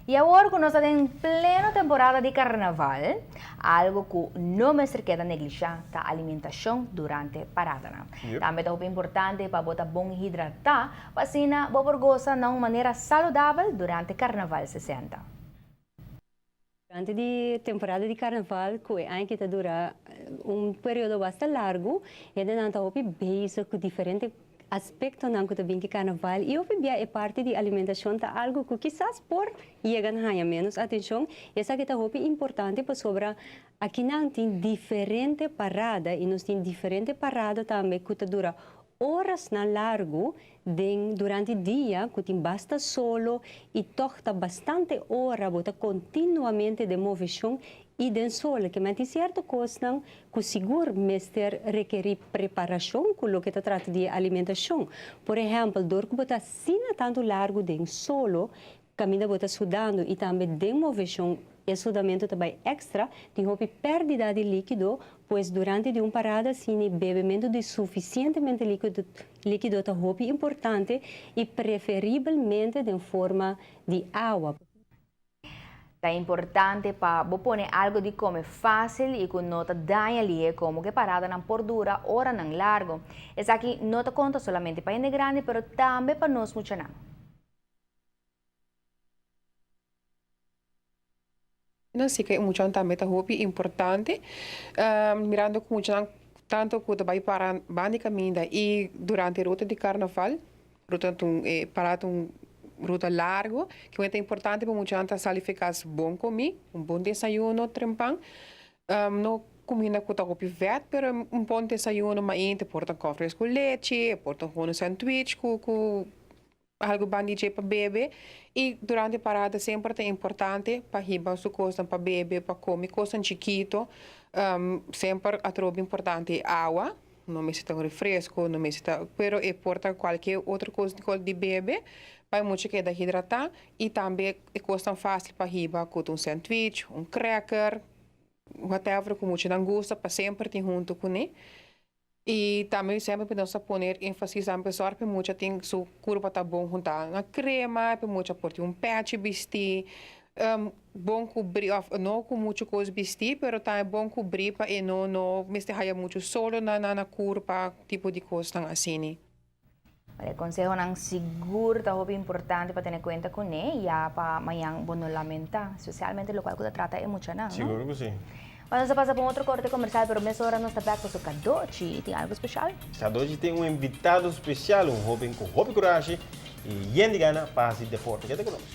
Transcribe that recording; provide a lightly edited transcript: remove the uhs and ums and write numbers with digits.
E agora que nós estamos em plena temporada de carnaval, algo que não me queda negligenciar é a alimentação durante a parada. Também é importante para botar bom hidratar, para assim você goza de uma maneira saudável durante o carnaval 60. Durante a temporada de carnaval, que dura período bastante largo, e não está base com diferentes aspectos do carnaval e é parte da alimentação tá algo que quizás por chegar a menos atenção, essa que é importante para sobre aqui não tem diferente parada e nós tem diferente parada também que dura horas na largo durante o dia, que tem basta solo e toca bastante hora, bota continuamente de movição e den solo, que tem certa coisa que seguro mestre requer preparação com o que trata de alimentação. Por exemplo, dor que bota sina tanto largo den solo, caminha bota sudando e também den movição e sudamento também extra, tem perda de líquido, pois durante uma parada, sim, bebimento de suficientemente líquido é importante e preferivelmente em forma de água. É importante para pôr algo de comer fácil e que não te daña ali, como que parada não por dura hora não largo. Essa aqui não te conta solamente para gente grande, mas também para nós mucho não. Así que mucho también es importante, mirando que mucho tanto que vai para banda caminha e durante a ruta de carnaval, para ruta largo, que é importante para muita gente salificar bom comer, bom desayuno, trempang, não comida que está com vet, pero bom desayuno, mas inte porta cafés com leite, porta um sanduíche com algo bandido para beber e durante a parada sempre é importante para riba su coisa para beber, para comer coisa chiquito, sempre a tropa importante água, não necessita refresco, não necessita, pero importa qualquer outra coisa de beber, para muito que hidratar e também é coisa fácil para riba com um sanduíche, cracker, whatever que muito não gosta, para sempre ter junto com ele. E também sempre podemos pôr ênfase na pessoa que muito tem sua curva tá bom juntar na crema, para muito pôr patch vestir, bom cobrir, não com muito coisa vestir, mas tá bom cobrir para não mister muito solo na curva, tipo de coisa assim. O consejo não seguro é importante para ter em conta com ele e para amanhã bom lamenta, especialmente o qual que trata muito não. Seguro que sim. Vamos a pasar por outro corte comercial, pero nessa hora nós estamos com o Kadochi. Tem algo especial? Kadochi tem invitado especial, jovem com hobby coragem e gente gana para esse deporte. Quer conosco?